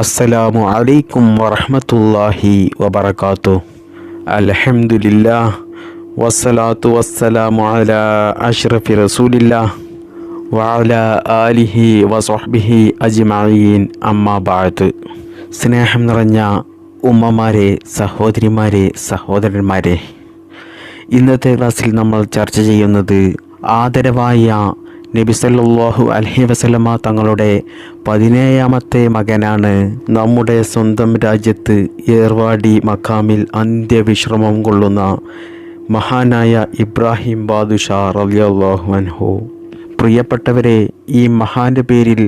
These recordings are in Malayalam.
അസ്സലാമു അലൈക്കും വറഹ്മത്തുള്ളാഹി വബറകാതുഹു. അൽഹംദുലില്ലാഹ് വസ്സലാത്തു വസ്സലാമു അലാ അഷ്റഫി റസൂലില്ലാഹ് വഅലാ ആലിഹി വസ്വഹ്ബിഹി അജ്മഈൻ. അമ്മാ ബഅദ്. സ്നേഹം നിറഞ്ഞ ഉമ്മമാരെ, സഹോദരിമാരെ, സഹോദരന്മാരെ, ഇന്നത്തെ ക്ലാസ്സിൽ നമ്മൾ ചർച്ച ചെയ്യുന്നത് ആദരവായ നബി സല്ലല്ലാഹു അലൈഹി വസല്ലമ തങ്ങളുടെ 17ാമത്തെ മകനാണ് നമ്മുടെ സ്വന്തം രാജ്യത്ത് ഏർവാടി മഖാമിൽ അന്ത്യവിശ്രമം കൊള്ളുന്ന മഹാനായ ഇബ്രാഹിം ബാദുഷാ റളിയല്ലാഹു അൻഹു. പ്രിയപ്പെട്ടവരെ, ഈ മഹാൻ്റെ പേരിൽ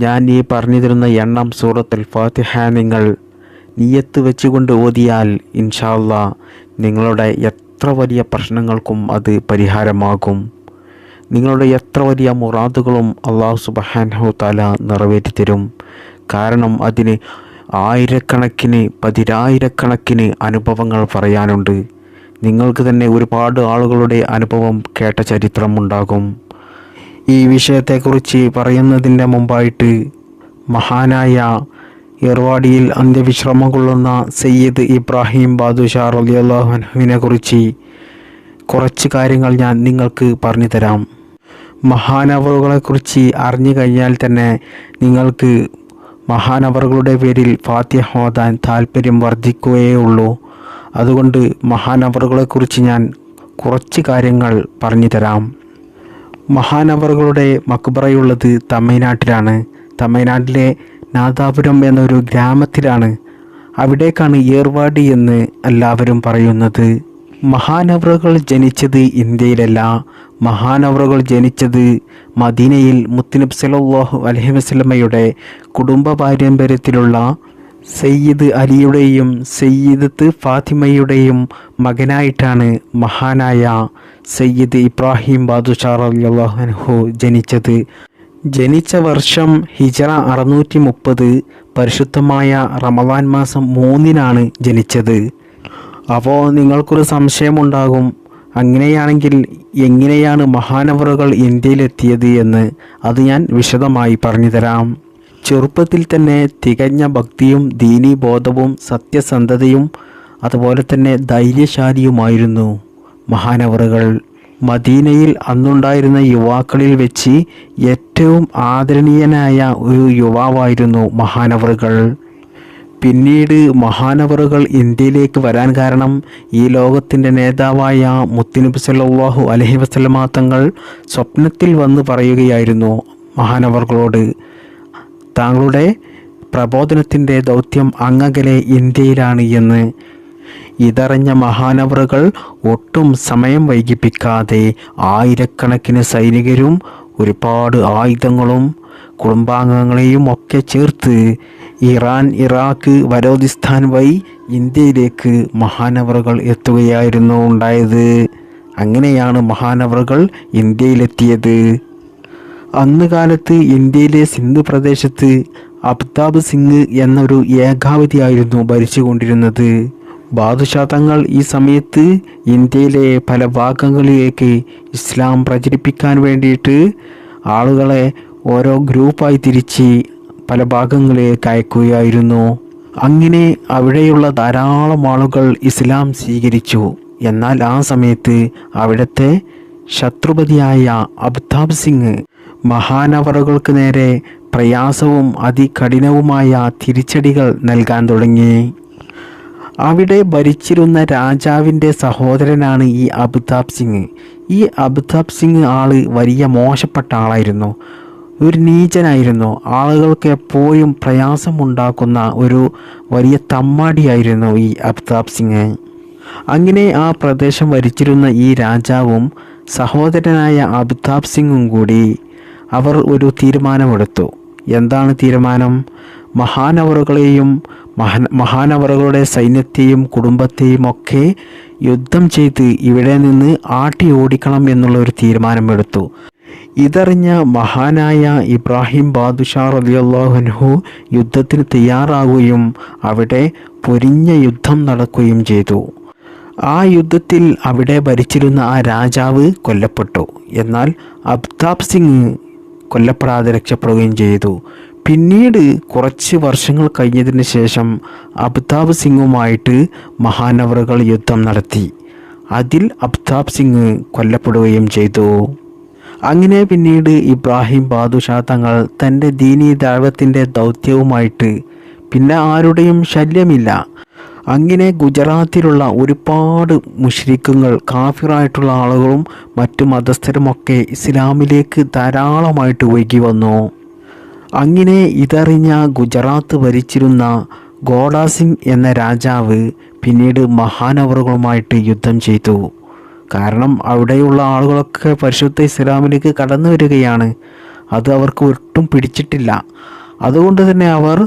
ഞാൻ ഈ പറഞ്ഞു തരുന്ന എണ്ണം സൂറത്തുൽ ഫാത്തിഹ നിങ്ങൾ നിയ്യത്ത് വെച്ചുകൊണ്ട് ഓതിയാൽ ഇൻഷാ അല്ലാഹ് നിങ്ങളുടെ എത്ര വലിയ പ്രശ്നങ്ങൾക്കും അത് പരിഹാരമാകും. നിങ്ങളുടെ എത്ര വലിയ മുറാദുകളും അല്ലാഹു സുബ്ഹാനഹു തആല നിറവേറ്റി തരും. കാരണം അതിന് ആയിരക്കണക്കിന് പതിനായിരക്കണക്കിന് അനുഭവങ്ങൾ പറയാനുണ്ട്. നിങ്ങൾക്ക് തന്നെ ഒരുപാട് ആളുകളുടെ അനുഭവം കേട്ട ചരിത്രമുണ്ടാകും. ഈ വിഷയത്തെക്കുറിച്ച് പറയുന്നതിൻ്റെ മുമ്പായിട്ട് മഹാനായ ഏർവാടിയിൽ അന്ത്യവിശ്രമം കൊള്ളുന്ന സയ്യിദ് ഇബ്രാഹിം ബാദുഷാ റളിയല്ലാഹു അൻഹുവിനെ കുറിച്ച് കുറച്ച് കാര്യങ്ങൾ ഞാൻ നിങ്ങൾക്ക് പറഞ്ഞു തരാം. മഹാനവറുകളെക്കുറിച്ച് അറിഞ്ഞു കഴിഞ്ഞാൽ തന്നെ നിങ്ങൾക്ക് മഹാനവറുകളുടെ പേരിൽ ഫാത്തിഹ ഓതാൻ താല്പര്യം വർദ്ധിക്കുകയേ ഉള്ളൂ. അതുകൊണ്ട് മഹാനവറുകളെക്കുറിച്ച് ഞാൻ കുറച്ച് കാര്യങ്ങൾ പറഞ്ഞു തരാം. മഹാനവറുകളുടെ മക്ബറയുള്ളത് തമിഴ്നാട്ടിലാണ്. തമിഴ്നാട്ടിലെ നാദാപുരം എന്നൊരു ഗ്രാമത്തിലാണ്. അവിടേക്കാണ് ഏർവാടി എന്ന് എല്ലാവരും പറയുന്നത്. മഹാനവറുകൾ ജനിച്ചത് ഇന്ത്യയിലല്ല. മഹാനവറുകൾ ജനിച്ചത് മദീനയിൽ മുത്തുനബി സല്ലല്ലാഹു അലൈഹി വസല്ലമയുടെ കുടുംബ പാരമ്പര്യത്തിലുള്ള സയ്യിദ് അലിയുടെയും സയ്യിദത്ത് ഫാത്തിമയുടെയും മകനായിട്ടാണ് മഹാനായ സയ്യിദ് ഇബ്രാഹിം ബാദുഷാ റളിയല്ലാഹു അൻഹു ജനിച്ചത്. ജനിച്ച വർഷം ഹിജറ 630 പരിശുദ്ധമായ റമദാൻ മാസം 3-നാണ് ജനിച്ചത്. അപ്പോൾ നിങ്ങൾക്കൊരു സംശയമുണ്ടാകും, അങ്ങനെയാണെങ്കിൽ എങ്ങനെയാണ് മഹാനവറുകൾ ഇന്ത്യയിലെത്തിയത് എന്ന്. അത് ഞാൻ വിശദമായി പറഞ്ഞു തരാം. ചെറുപ്പത്തിൽ തന്നെ തികഞ്ഞ ഭക്തിയും ദീനീബോധവും സത്യസന്ധതയും അതുപോലെ തന്നെ ധൈര്യശാലിയുമായിരുന്നു മഹാനവറുകൾ. മദീനയിൽ അന്നുണ്ടായിരുന്ന യുവാക്കളിൽ വെച്ച് ഏറ്റവും ആദരണീയനായ ഒരു യുവാവായിരുന്നു മഹാനവറുകൾ. പിന്നീട് മഹാനവറുകൾ ഇന്ത്യയിലേക്ക് വരാൻ കാരണം ഈ ലോകത്തിൻ്റെ നേതാവായ മുത്തുനബി സല്ലല്ലാഹു അലൈഹി വസല്ലമ തങ്ങൾ സ്വപ്നത്തിൽ വന്ന് പറയുകയായിരുന്നു മഹാനവറുകളോട്, താങ്കളുടെ പ്രബോധനത്തിൻ്റെ ദൗത്യം അങ്ങകലെ ഇന്ത്യയിലാണ് എന്ന്. ഇതറിഞ്ഞ മഹാനവറുകൾ ഒട്ടും സമയം വൈകിപ്പിക്കാതെ ആയിരക്കണക്കിന് സൈനികരും ഒരുപാട് ആയുധങ്ങളും കുടുംബാംഗങ്ങളെയും ഒക്കെ ചേർത്ത് ഇറാൻ, ഇറാഖ്, വലോദിസ്ഥാൻ വഴി ഇന്ത്യയിലേക്ക് മഹാനവറുകൾ എത്തുകയായിരുന്നു ഉണ്ടായത്. അങ്ങനെയാണ് മഹാനവറുകൾ ഇന്ത്യയിലെത്തിയത്. അന്ന് കാലത്ത് ഇന്ത്യയിലെ സിന്ധ് പ്രദേശത്ത് അബ്താബ് സിംഗ് എന്നൊരു ഏകാവധിയായിരുന്നു ഭരിച്ചുകൊണ്ടിരുന്നത്. ബാദുഷാ തങ്ങൾ ഈ സമയത്ത് ഇന്ത്യയിലെ പല ഭാഗങ്ങളിലേക്ക് ഇസ്ലാം പ്രചരിപ്പിക്കാൻ വേണ്ടിയിട്ട് ആളുകളെ ഓരോ ഗ്രൂപ്പായി തിരിച്ച് പല ഭാഗങ്ങളിലേക്ക് അയക്കുകയായിരുന്നു. അങ്ങനെ അവിടെയുള്ള ധാരാളം ആളുകൾ ഇസ്ലാം സ്വീകരിച്ചു. എന്നാൽ ആ സമയത്ത് അവിടുത്തെ ശത്രുപതിയായ അബ്താബ് സിംഗ് മഹാനവറുകൾക്ക് നേരെ പ്രയാസവും അതികഠിനവുമായ തിരിച്ചടികൾ നൽകാൻ തുടങ്ങി. അവിടെ ഭരിച്ചിരുന്ന രാജാവിൻ്റെ സഹോദരനാണ് ഈ അബ്താബ് സിംഗ്. ഈ അബ്താബ് സിംഗ് വലിയ മോശപ്പെട്ട ആളായിരുന്നു, ഒരു നീചനായിരുന്നു. ആളുകൾക്ക് എപ്പോഴും പ്രയാസമുണ്ടാക്കുന്ന ഒരു വലിയ തമ്മാടിയായിരുന്നു ഈ അബ്താബ് സിംഗ്. അങ്ങനെ ആ പ്രദേശം ഭരിച്ചിരുന്ന ഈ രാജാവും സഹോദരനായ അബ്താബ് സിംഗും കൂടി അവർ ഒരു തീരുമാനമെടുത്തു. എന്താണ് തീരുമാനം? മഹാനവറുകളെയും മഹാനവറുകളുടെ സൈന്യത്തെയും കുടുംബത്തെയും ഒക്കെ യുദ്ധം ചെയ്ത് ഇവിടെ നിന്ന് ആട്ടി ഓടിക്കണം എന്നുള്ള ഒരു തീരുമാനമെടുത്തു. ഇതറിഞ്ഞ മഹാനായ ഇബ്രാഹിം ബാദുഷാ റളിയല്ലാഹു അൻഹു യുദ്ധത്തിന് തയ്യാറാവുകയും അവിടെ പൊരിഞ്ഞ യുദ്ധം നടക്കുകയും ചെയ്തു. ആ യുദ്ധത്തിൽ അവിടെ ഭരിച്ചിരുന്ന ആ രാജാവ് കൊല്ലപ്പെട്ടു. എന്നാൽ അബ്താബ് സിംഗ് കൊല്ലപ്പെടാതെ രക്ഷപ്പെടുകയും ചെയ്തു. പിന്നീട് കുറച്ച് വർഷങ്ങൾ കഴിഞ്ഞതിന് ശേഷം അബ്താബ് സിംഗുമായിട്ട് മഹാനവറുകൾ യുദ്ധം നടത്തി. അതിൽ അബ്താബ് സിംഗ് കൊല്ലപ്പെടുകയും ചെയ്തു. അങ്ങനെ പിന്നീട് ഇബ്രാഹിം ബാദുഷാ തങ്ങൾ തൻ്റെ ദീനീ ദഅവത്തിൻ്റെ ദൗത്യവുമായിട്ട് പിന്നെ ആരുടെയും ശല്യമില്ല. അങ്ങനെ ഗുജറാത്തിലുള്ള ഒരുപാട് മുശ്രിക്കുകൾ, കാഫിറായിട്ടുള്ള ആളുകളും മറ്റു മതസ്ഥരുമൊക്കെ ഇസ്ലാമിലേക്ക് ധാരാളമായിട്ട് ഒഴുകി വന്നു. അങ്ങനെ ഇതറിഞ്ഞ ഗുജറാത്ത് ഭരിച്ചിരുന്ന ഗോഡാ സിംഗ് എന്ന രാജാവ് പിന്നീട് മഹാനവറുകളുമായിട്ട് യുദ്ധം ചെയ്തു. കാരണം അവിടെയുള്ള ആളുകളൊക്കെ പരിശുദ്ധ ഇസ്ലാമിലേക്ക് കടന്നു വരികയാണ്. അത് അവർക്ക് ഒട്ടും പിടിച്ചിട്ടില്ല. അതുകൊണ്ട് തന്നെ അവർ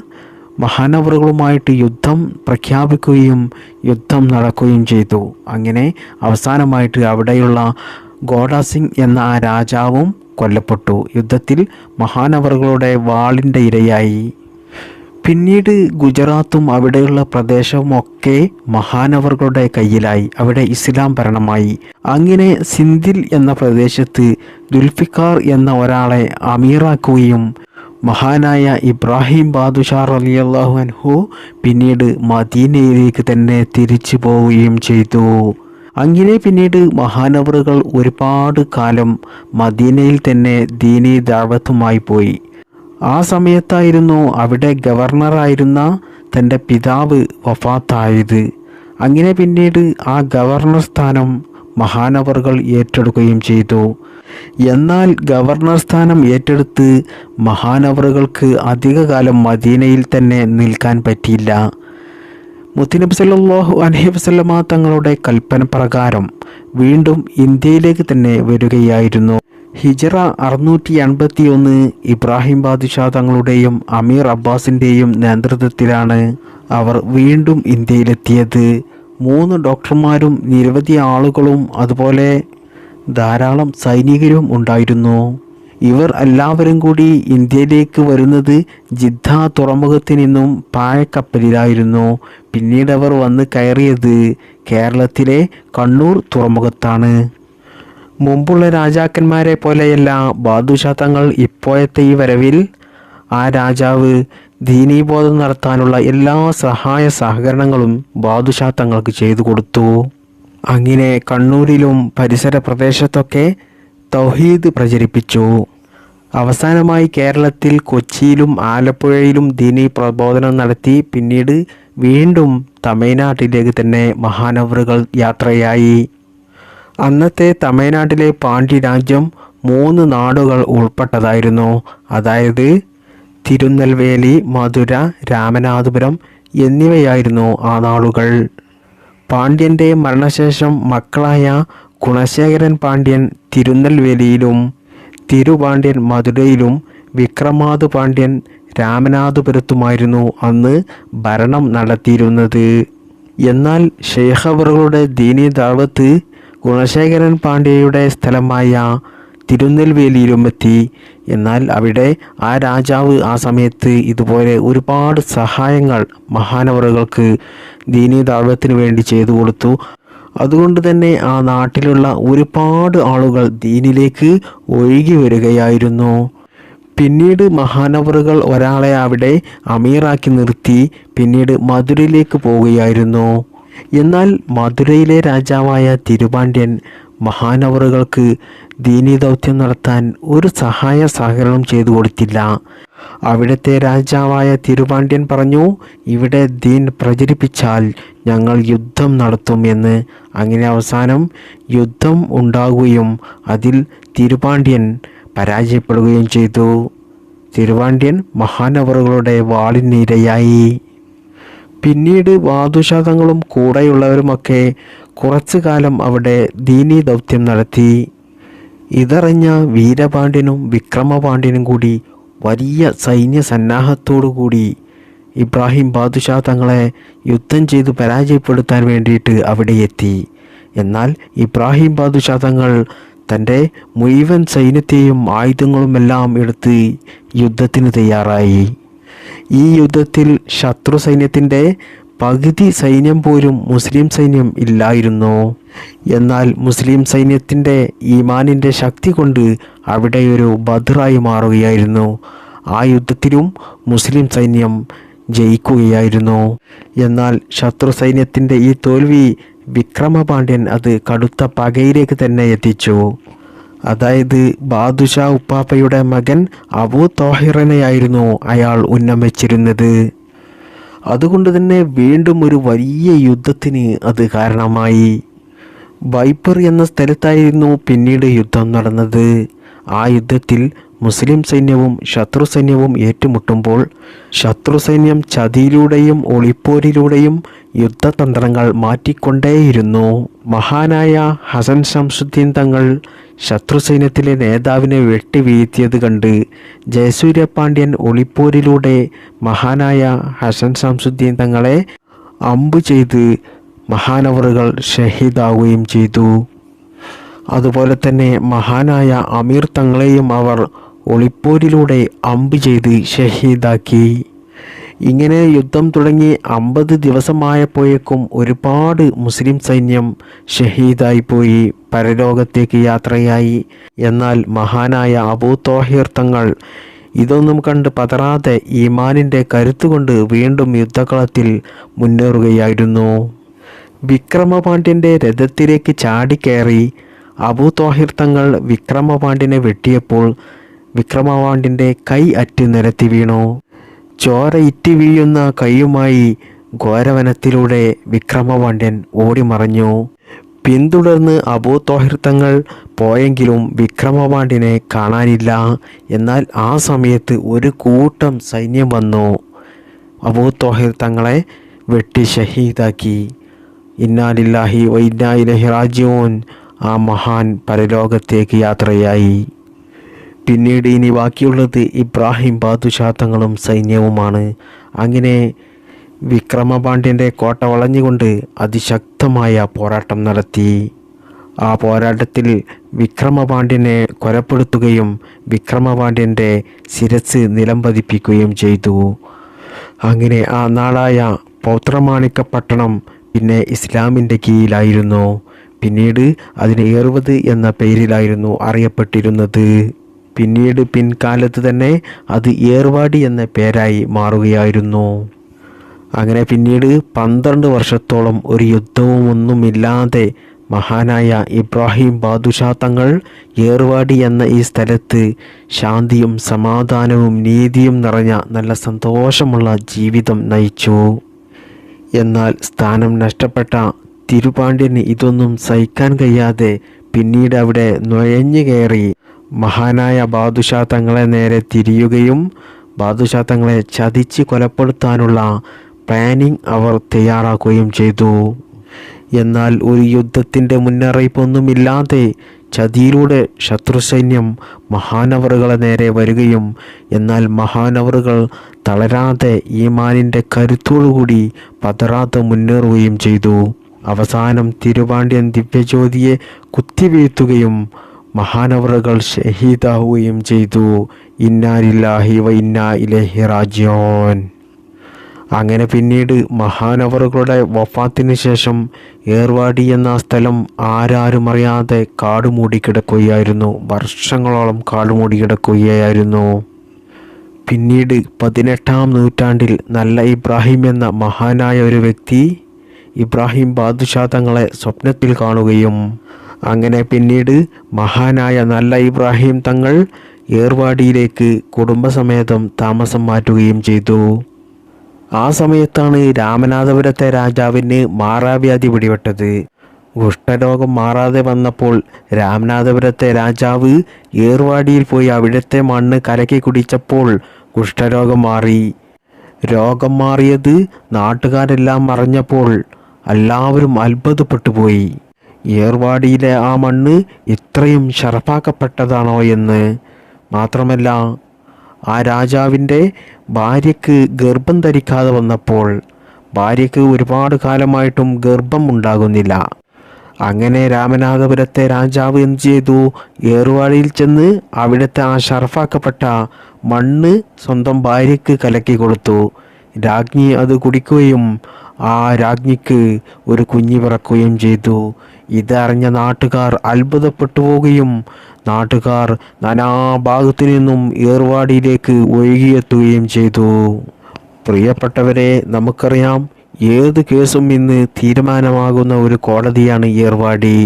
മഹാനവറുകളുമായിട്ട് യുദ്ധം പ്രഖ്യാപിക്കുകയും യുദ്ധം നടക്കുകയും ചെയ്തു. അങ്ങനെ അവസാനമായിട്ട് അവിടെയുള്ള ഗോഡാ സിംഗ് എന്ന ആ രാജാവും കൊല്ലപ്പെട്ടു. യുദ്ധത്തിൽ മഹാനവറുകളുടെ വാളിൻ്റെ ഇരയായി. പിന്നീട് ഗുജറാത്തും അവിടെയുള്ള പ്രദേശവുമൊക്കെ മഹാനവറുകളുടെ കയ്യിലായി. അവിടെ ഇസ്ലാം ഭരണമായി. അങ്ങനെ സിന്ധിൽ എന്ന പ്രദേശത്ത് ദുൽഫിക്കാർ എന്ന ഒരാളെ അമീറാക്കുകയും മഹാനായ ഇബ്രാഹിം ബാദുഷാ റളിയല്ലാഹു അൻഹു പിന്നീട് മദീനയിലേക്ക് തന്നെ തിരിച്ചു പോവുകയും ചെയ്തു. അങ്ങനെ പിന്നീട് മഹാനവറുകൾ ഒരുപാട് കാലം മദീനയിൽ തന്നെ ദീനീ ദഅവത്തുമായി പോയി. ആ സമയത്തായിരുന്നു അവിടെ ഗവർണറായിരുന്ന തൻ്റെ പിതാവ് വഫാത്തായത്. അങ്ങനെ പിന്നീട് ആ ഗവർണർ സ്ഥാനം മഹാനവറുകൾ ഏറ്റെടുക്കുകയും ചെയ്തു. എന്നാൽ ഗവർണർ സ്ഥാനം ഏറ്റെടുത്ത് മഹാനവറുകൾക്ക് അധികകാലം മദീനയിൽ തന്നെ നിൽക്കാൻ പറ്റിയില്ല. മുത്തുനബി സല്ലല്ലാഹു അലൈഹി വസല്ലമ തങ്ങളുടെ കൽപ്പന പ്രകാരം വീണ്ടും ഇന്ത്യയിലേക്ക് തന്നെ വരികയായിരുന്നു. ഹിജറ 681 ഇബ്രാഹിം ബാദുഷാ തങ്ങളുടെയും അമീർ അബ്ബാസിൻ്റെയും നേതൃത്വത്തിലാണ് അവർ വീണ്ടും ഇന്ത്യയിലെത്തിയത്. 3 ഡോക്ടർമാരും നിരവധി ആളുകളും അതുപോലെ ധാരാളം സൈനികരും ഉണ്ടായിരുന്നു. ഇവർ എല്ലാവരും കൂടി ഇന്ത്യയിലേക്ക് വരുന്നത് ജിദ്ദ തുറമുഖത്ത് നിന്നും പായക്കപ്പലിലായിരുന്നു. പിന്നീട് അവർ വന്ന് കയറിയത് കേരളത്തിലെ കണ്ണൂർ തുറമുഖത്താണ്. മുമ്പുള്ള രാജാക്കന്മാരെ പോലെയല്ല ബാദുഷാ തങ്ങൾ ഇപ്പോഴത്തെ ഈ വരവിൽ ആ രാജാവ് ദീനീബോധം നടത്താനുള്ള എല്ലാ സഹായ സഹകരണങ്ങളും ബാദുഷാ തങ്ങൾക്ക് ചെയ്തു കൊടുത്തു. അങ്ങനെ കണ്ണൂരിലും പരിസര പ്രദേശത്തൊക്കെ തൗഹീദ് പ്രചരിപ്പിച്ചു. അവസാനമായി കേരളത്തിൽ കൊച്ചിയിലും ആലപ്പുഴയിലും ദീനീ പ്രബോധനം നടത്തി. പിന്നീട് വീണ്ടും തമിഴ്നാട്ടിലേക്ക് തന്നെ മഹാനവറുകൾ യാത്രയായി. അന്നത്തെ തമിഴ്നാട്ടിലെ പാണ്ഡ്യ രാജ്യം 3 നാടുകൾ ഉൾപ്പെട്ടതായിരുന്നു. അതായത് തിരുനെൽവേലി, മധുര, രാമനാഥപുരം എന്നിവയായിരുന്നു ആ നാടുകൾ. പാണ്ഡ്യൻ്റെ മരണശേഷം മക്കളായ ഗുണശേഖരൻ പാണ്ഡ്യൻ തിരുനെൽവേലിയിലും തിരുപാണ്ഡ്യൻ മധുരയിലും വിക്രമാദു പാണ്ഡ്യൻ രാമനാഥപുരത്തുമായിരുന്നു അന്ന് ഭരണം നടത്തിയിരുന്നത്. എന്നാൽ ശൈഖവറുകളുടെ ദീനീ ദഅവത്ത് ഗുണശേഖരൻ പാണ്ഡ്യയുടെ സ്ഥലമായ തിരുനെൽവേലിയിലുമെത്തി. എന്നാൽ അവിടെ ആ രാജാവ് ആ സമയത്ത് ഇതുപോലെ ഒരുപാട് സഹായങ്ങൾ മഹാനവറുകൾക്ക് ദീനീ ദഅവത്തിന് വേണ്ടി ചെയ്തു കൊടുത്തു. അതുകൊണ്ട് തന്നെ ആ നാട്ടിലുള്ള ഒരുപാട് ആളുകൾ ദീനിലേക്ക് ഒഴുകി വരികയായിരുന്നു. പിന്നീട് മഹാനവറുകൾ ഒരാളെ അവിടെ അമീറാക്കി നിർത്തി. പിന്നീട് മധുരയിലേക്ക് പോവുകയായിരുന്നു. എന്നാൽ മധുരയിലെ രാജാവായ തിരുപാണ്ഡ്യൻ മഹാനവറുകൾക്ക് ദീനീ ദൗത്യം നടത്താൻ ഒരു സഹായ സഹകരണം ചെയ്തു കൊടുത്തില്ല. അവിടുത്തെ രാജാവായ തിരുപാണ്ഡ്യൻ പറഞ്ഞു, ഇവിടെ ദീൻ പ്രചരിപ്പിച്ചാൽ ഞങ്ങൾ യുദ്ധം നടത്തും എന്ന്. അങ്ങനെ അവസാനം യുദ്ധം ഉണ്ടാകുകയും അതിൽ തിരുപാണ്ഡ്യൻ പരാജയപ്പെടുകയും ചെയ്തു. തിരുപാണ്ഡ്യൻ മഹാനവറുകളുടെ വാളിനിരയായി. പിന്നീട് ബാദുഷാ തങ്ങളും കൂടെയുള്ളവരുമൊക്കെ കുറച്ചു കാലം അവിടെ ദീനീ ദൗത്യം നടത്തി. ഇതറിഞ്ഞ വീരപാണ്ഡ്യനും വിക്രമപാണ്ഡ്യനും കൂടി വലിയ സൈന്യ സന്നാഹത്തോടുകൂടി ഇബ്രാഹിം ബാദുഷാ തങ്ങളെ യുദ്ധം ചെയ്ത് പരാജയപ്പെടുത്താൻ വേണ്ടിയിട്ട് അവിടെ എത്തി. എന്നാൽ ഇബ്രാഹിം ബാദുഷാ തങ്ങൾ തൻ്റെ മുഴുവൻ സൈന്യത്തെയും ആയുധങ്ങളുമെല്ലാം എടുത്ത് യുദ്ധത്തിന് തയ്യാറായി. ഈ യുദ്ധത്തിൽ ശത്രു സൈന്യത്തിൻ്റെ പകുതി സൈന്യം പോലും മുസ്ലിം സൈന്യം ഇല്ലായിരുന്നു. എന്നാൽ മുസ്ലിം സൈന്യത്തിൻ്റെ ഈമാനിൻ്റെ ശക്തി കൊണ്ട് അവിടെ ഒരു ബദ്റായി മാറുകയായിരുന്നു. ആ യുദ്ധത്തിലും മുസ്ലിം സൈന്യം ജയിക്കുകയായിരുന്നു. എന്നാൽ ശത്രു സൈന്യത്തിൻ്റെ ഈ തോൽവി വിക്രമപാണ്ഡ്യൻ അത് കടുത്ത പകയിലേക്ക് തന്നെ എത്തിച്ചു. അതായത് ബാദുഷാ ഉപ്പാപ്പയുടെ മകൻ അബൂ ത്വാഹിറിനെയായിരുന്നു അയാൾ ഉന്നം വെച്ചിരുന്നത്. അതുകൊണ്ട് തന്നെ വീണ്ടും ഒരു വലിയ യുദ്ധത്തിന് അത് കാരണമായി. ബൈപ്പർ എന്ന സ്ഥലത്തായിരുന്നു പിന്നീട് യുദ്ധം നടന്നത്. ആ യുദ്ധത്തിൽ മുസ്ലിം സൈന്യവും ശത്രു സൈന്യവും ഏറ്റുമുട്ടുമ്പോൾ ശത്രു സൈന്യം ചതിയിലൂടെയും ഒളിപ്പോരിലൂടെയും യുദ്ധതന്ത്രങ്ങൾ മാറ്റിക്കൊണ്ടേയിരുന്നു. മഹാനായ ഹസൻ ശംസുദ്ദീൻ തങ്ങൾ ശത്രു സൈന്യത്തിലെ നേതാവിനെ വെട്ടിവീഴ്ത്തിയത് കണ്ട് ജയസൂര്യപാണ്ഡ്യൻ ഒളിപ്പോരിലൂടെ മഹാനായ ഹസൻ ശംസുദ്ദീൻ തങ്ങളെ അമ്പ് ചെയ്ത് മഹാനവറുകൾ ഷഹീദാവുകയും ചെയ്തു. അതുപോലെ തന്നെ മഹാനായ അമീർ തങ്ങളെയും അവർ ഒളിപ്പോരിലൂടെ അമ്പ് ചെയ്ത് ഷഹീദാക്കി. ഇങ്ങനെ യുദ്ധം തുടങ്ങി 50 ദിവസമായപ്പോഴേക്കും ഒരുപാട് മുസ്ലിം സൈന്യം ഷഹീദായിപ്പോയി, പരലോകത്തേക്ക് യാത്രയായി. എന്നാൽ മഹാനായ അബൂ ത്വാഹിർ തങ്ങൾ ഇതൊന്നും കണ്ട് പതറാതെ ഈമാനിൻ്റെ കരുത്തുകൊണ്ട് വീണ്ടും യുദ്ധകളത്തിൽ മുന്നേറുകയായിരുന്നു. വിക്രമപാണ്ഡ്യൻ്റെ രഥത്തിലേക്ക് ചാടിക്കയറി അബൂ ത്വാഹിർ തങ്ങൾ വിക്രമപാണ്ഡ്യനെ വെട്ടിയപ്പോൾ വിക്രമപാണ്ഡ്യൻ്റെ കൈ അറ്റ് നിലത്തി വീണു. ചോര ഇറ്റി വീഴുന്ന കൈയുമായി ഘോരവനത്തിലൂടെ വിക്രമപാണ്ഡ്യൻ ഓടിമറഞ്ഞു. പിന്തുടർന്ന് അബൂ ത്വാഹിർ തങ്ങൾ പോയെങ്കിലും വിക്രമപാണ്ഡ്യനെ കാണാനില്ല. എന്നാൽ ആ സമയത്ത് ഒരു കൂട്ടം സൈന്യം വന്നു അബൂ ത്വാഹിർ തങ്ങളെ വെട്ടി ഷഹീദാക്കി. ഇന്നാ ലില്ലാഹി വ ഇന്നാ ഇലൈഹി റാജിഊൻ. ആ മഹാൻ പരലോകത്തേക്ക് യാത്രയായി. പിന്നീട് ഇനി ബാക്കിയുള്ളത് ഇബ്രാഹിം ബാദുഷാ തങ്ങളും സൈന്യവുമാണ്. അങ്ങനെ വിക്രമപാണ്ഡ്യൻ്റെ കോട്ട വളഞ്ഞുകൊണ്ട് അതിശക്തമായ പോരാട്ടം നടത്തി. ആ പോരാട്ടത്തിൽ വിക്രമപാണ്ഡ്യനെ കൊലപ്പെടുത്തുകയും വിക്രമപാണ്ഡ്യൻ്റെ ശിരസ് നിലംപതിപ്പിക്കുകയും ചെയ്തു. അങ്ങനെ ആ നാടായ പൗത്രമാണിക്യപട്ടണം പിന്നെ ഇസ്ലാമിൻ്റെ കീഴിലായിരുന്നു. പിന്നീട് അതിന് ഏർവത് എന്ന പേരിലായിരുന്നു അറിയപ്പെട്ടിരുന്നത്. പിന്നീട് പിൻകാലത്ത് തന്നെ അത് ഏർവാടി എന്ന പേരായി മാറുകയായിരുന്നു. അങ്ങനെ പിന്നീട് 12 വർഷത്തോളം ഒരു യുദ്ധവും ഒന്നുമില്ലാതെ മഹാനായ ഇബ്രാഹിം ബാദുഷാ തങ്ങൾ ഏർവാടി എന്ന ഈ സ്ഥലത്ത് ശാന്തിയും സമാധാനവും നീതിയും നിറഞ്ഞ നല്ല സന്തോഷമുള്ള ജീവിതം നയിച്ചു. എന്നാൽ സ്ഥാനം നഷ്ടപ്പെട്ട തിരുപാണ്ഡ്യന് ഇതൊന്നും സഹിക്കാൻ കഴിയാതെ പിന്നീട് അവിടെ നുഴഞ്ഞു കയറി മഹാനായ ബാദുഷാ തങ്ങളെ നേരെ തിരിയുകയും ബാദുഷാ തങ്ങളെ ചതിച്ച് കൊലപ്പെടുത്താനുള്ള പ്ലാനിങ് അവർ തയ്യാറാക്കുകയും ചെയ്തു. എന്നാൽ ഒരു യുദ്ധത്തിൻ്റെ മുന്നറിയിപ്പൊന്നുമില്ലാതെ ചതിയിലൂടെ ശത്രുസൈന്യം മഹാനവറുകളെ നേരെ വരികയും എന്നാൽ മഹാനവറുകൾ തളരാതെ ഈമാനിൻ്റെ കരുത്തോടുകൂടി പതറാതെ മുന്നേറുകയും ചെയ്തു. അവസാനം തിരുപാണ്ഡ്യൻ ദിവ്യജ്യോതിയെ കുത്തിവീഴ്ത്തുകയും മഹാനവറുകൾ ഷഹീദാവുകയും ചെയ്തു. ഇന്നാ ലില്ലാഹി വ ഇന്നാ ഇലൈഹി റാജിഊൻ. അങ്ങനെ പിന്നീട് മഹാനവറുകളുടെ വഫാത്തിന് ശേഷം ഏർവാടി എന്ന സ്ഥലം ആരാരും അറിയാതെ കാടുമൂടി കിടക്കുകയായിരുന്നു. വർഷങ്ങളോളം കാടുമൂടി കിടക്കുകയായിരുന്നു. പിന്നീട് 18-ാം നൂറ്റാണ്ടിൽ നല്ല ഇബ്രാഹിം എന്ന മഹാനായ ഒരു വ്യക്തി ഇബ്രാഹിം ബാദുഷാ തങ്ങളെ സ്വപ്നത്തിൽ കാണുകയും അങ്ങനെ പിന്നീട് മഹാനായ നല്ല ഇബ്രാഹിം തങ്ങൾ ഏർവാടിയിലേക്ക് കുടുംബസമേതം താമസം മാറ്റുകയും ചെയ്തു. ആ സമയത്താണ് രാമനാഥപുരത്തെ രാജാവിന് മാറാവ്യാധി പിടിപെട്ടത്. കുഷ്ഠരോഗം മാറാതെ വന്നപ്പോൾ രാമനാഥപുരത്തെ രാജാവ് ഏർവാടിയിൽ പോയി അവിടുത്തെ മണ്ണ് കലക്കി കുടിച്ചപ്പോൾ കുഷ്ഠരോഗം മാറി. രോഗം മാറിയത് നാട്ടുകാരെല്ലാം അറിഞ്ഞപ്പോൾ എല്ലാവരും അത്ഭുതപ്പെട്ടു പോയി. ഏർവാടിയിലെ ആ മണ്ണ് ഇത്രയും ഷറഫാക്കപ്പെട്ടതാണോ എന്ന്. മാത്രമല്ല ആ രാജാവിൻ്റെ ഭാര്യയ്ക്ക് ഗർഭം ധരിക്കാതെ വന്നപ്പോൾ ഭാര്യയ്ക്ക് ഒരുപാട് കാലമായിട്ടും ഗർഭം ഉണ്ടാകുന്നില്ല. അങ്ങനെ രാമനാഥപുരത്തെ രാജാവ് എന്ത് ചെയ്തു? ഏറുവാടിയിൽ ചെന്ന് അവിടുത്തെ ആ ഷറഫാക്കപ്പെട്ട മണ്ണ് സ്വന്തം ഭാര്യയ്ക്ക് കലക്കി കൊടുത്തു. രാജ്ഞി അത് കുടിക്കുകയും ആ രാജ്ഞിക്ക് ഒരു കുഞ്ഞ് പിറക്കുകയും ചെയ്തു. ഇതറിഞ്ഞ നാട്ടുകാർ അത്ഭുതപ്പെട്ടു പോവുകയും നാട്ടുകാർ നാനാഭാഗത്തു നിന്നും ഏർവാടിയിലേക്ക് ഒഴുകിയെത്തുകയും ചെയ്തു. പ്രിയപ്പെട്ടവരെ, നമുക്കറിയാം, ഏത് കേസും ഇന്ന് തീരുമാനമാകുന്ന ഒരു കോടതിയാണ് ഏർവാടി.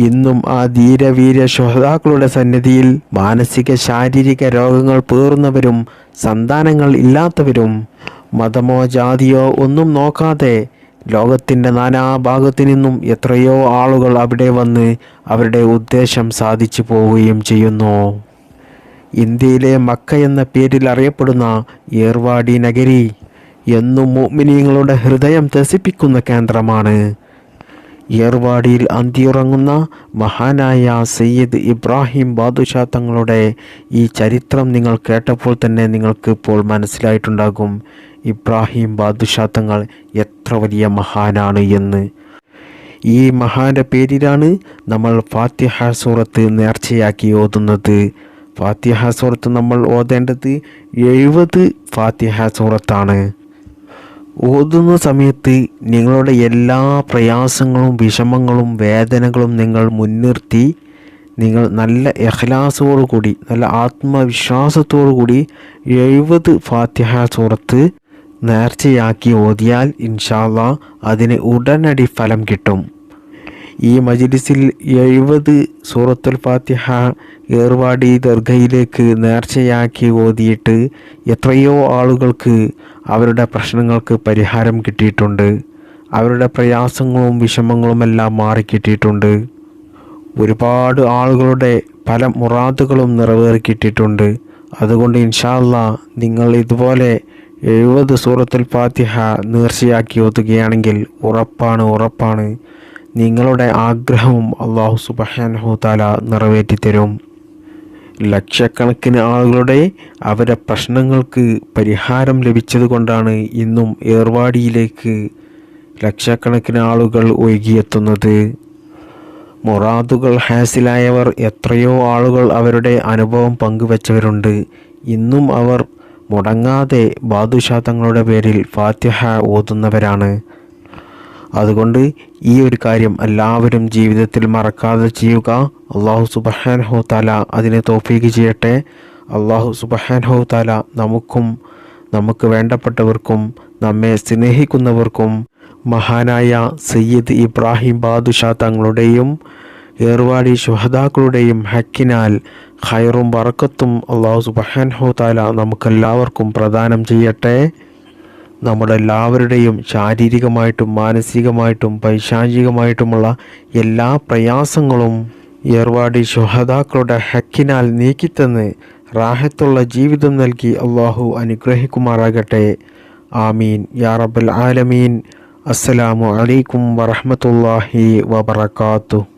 ഇന്നും ആ ധീരവീര ശുഹദാക്കളുടെ സന്നിധിയിൽ മാനസിക ശാരീരിക രോഗങ്ങൾ പേറുന്നവരും സന്താനങ്ങൾ ഇല്ലാത്തവരും മതമോ ജാതിയോ ഒന്നും നോക്കാതെ ലോകത്തിൻ്റെ നാനാഭാഗത്തു നിന്നും എത്രയോ ആളുകൾ അവിടെ വന്ന് അവരുടെ ഉദ്ദേശം സാധിച്ചു പോവുകയും ചെയ്യുന്നു. ഇന്ത്യയിലെ മക്ക എന്ന പേരിൽ അറിയപ്പെടുന്ന ഏർവാടി നഗരി എന്നും മുഅ്മിനീങ്ങളുടെ ഹൃദയം ത്രസിപ്പിക്കുന്ന കേന്ദ്രമാണ്. ഏർവാടിയിൽ അന്തിയുറങ്ങുന്ന മഹാനായ സയ്യിദ് ഇബ്രാഹിം ബാദുഷാ തങ്ങളുടെ ഈ ചരിത്രം നിങ്ങൾ കേട്ടപ്പോൾ തന്നെ നിങ്ങൾക്ക് ഇപ്പോൾ മനസ്സിലായിട്ടുണ്ടാകും ഇബ്രാഹിം ബാദുഷാ തങ്ങൾ എത്ര വലിയ മഹാനാണ് എന്ന്. ഈ മഹാന്റെ പേരിലാണ് നമ്മൾ ഫാത്തിഹ സൂറത്ത് നേർച്ചയാക്കി ഓതുന്നത്. ഫാത്തിഹ സൂറത്ത് നമ്മൾ ഓതേണ്ടത് 70 ഫാത്തിഹ സൂറത്താണ്. ഓതുന്ന സമയത്ത് നിങ്ങളുടെ എല്ലാ പ്രയാസങ്ങളും വിഷമങ്ങളും വേദനകളും നിങ്ങൾ മുൻനിർത്തി നിങ്ങൾ നല്ല ഇഖ്ലാസോടു കൂടി നല്ല ആത്മവിശ്വാസത്തോടു കൂടി 70 ഫാത്തിഹ സൂറത്ത് നേർച്ചയാക്കി ഓതിയാൽ ഇൻഷാ അല്ലാഹ് അതിന് ഉടനടി ഫലം കിട്ടും. ഈ മജ്ലിസിൽ 70 സൂറത്തുൽ ഫാത്തിഹ ഏർവാടി ദർഗയിലേക്ക് നേർച്ചയാക്കി ഓതിയിട്ട് എത്രയോ ആളുകൾക്ക് അവരുടെ പ്രശ്നങ്ങൾക്ക് പരിഹാരം കിട്ടിയിട്ടുണ്ട്. അവരുടെ പ്രയാസങ്ങളും വിഷമങ്ങളുമെല്ലാം മാറിക്കിട്ടിയിട്ടുണ്ട്. ഒരുപാട് ആളുകളുടെ പല മുറാദുകളും നിറവേറിക്കിട്ടിയിട്ടുണ്ട്. അതുകൊണ്ട് ഇൻഷാ അല്ലാഹ് നിങ്ങൾ ഇതുപോലെ 70 സൂറത്തുൽ ഫാത്തിഹ നേർച്ചയാക്കി ഓതുകയാണെങ്കിൽ ഉറപ്പാണ് നിങ്ങളുടെ ആഗ്രഹവും അല്ലാഹു സുബ്ഹാനഹു തആല നിറവേറ്റിത്തരും. ലക്ഷക്കണക്കിന് ആളുകളുടെ അവരുടെ പ്രശ്നങ്ങൾക്ക് പരിഹാരം ലഭിച്ചതുകൊണ്ടാണ് ഇന്നും ഏർവാടിയിലേക്ക് ലക്ഷക്കണക്കിന് ആളുകൾ ഒഴുകിയെത്തുന്നത്. മുറാദുകൾ ഹാസിലായവർ എത്രയോ ആളുകൾ അവരുടെ അനുഭവം പങ്കുവച്ചവരുണ്ട്. ഇന്നും അവർ മുടങ്ങാതെ ബാദുഷാ തങ്ങളുടെ പേരിൽ ഫാത്തിഹ ഓതുന്നവരാണ്. അതുകൊണ്ട് ഈ ഒരു കാര്യം എല്ലാവരും ജീവിതത്തിൽ മറക്കാതെ ചെയ്യുക. അല്ലാഹു സുബ്ഹാനഹു തആല അതിനെ തൗഫീഖ് ചെയ്യട്ടെ. അല്ലാഹു സുബ്ഹാനഹു തആല നമുക്കും നമുക്ക് വേണ്ടപ്പെട്ടവർക്കും നമ്മെ സ്നേഹിക്കുന്നവർക്കും മഹാനായ സയ്യിദ് ഇബ്രാഹിം ബാദുഷാ തങ്ങളുടെയും ഏർവാടി ശുഹദാക്കളുടെയും ഹക്കിനാൽ ഖൈറും ബറക്കത്തും അല്ലാഹു സുബ്ഹാനഹു തആല നമുക്കെല്ലാവർക്കും പ്രദാനം ചെയ്യട്ടെ. നമ്മുടെ എല്ലാവരുടെയും ശാരീരികമായിട്ടും മാനസികമായിട്ടും പൈശാചികമായിട്ടുമുള്ള എല്ലാ പ്രയാസങ്ങളും ഏർവാടി ശുഹദാക്കളുടെ ഹക്കിനാൽ നീക്കിത്തന്ന് റാഹത്തുള്ള ജീവിതം നൽകി അല്ലാഹു അനുഗ്രഹിക്കുമാറാകട്ടെ. ആമീൻ യാ റബ്ബൽ ആലമീൻ. അസ്സലാമു അലൈക്കും വറഹ്മത്തുള്ളാഹി വബറകാതുഹു.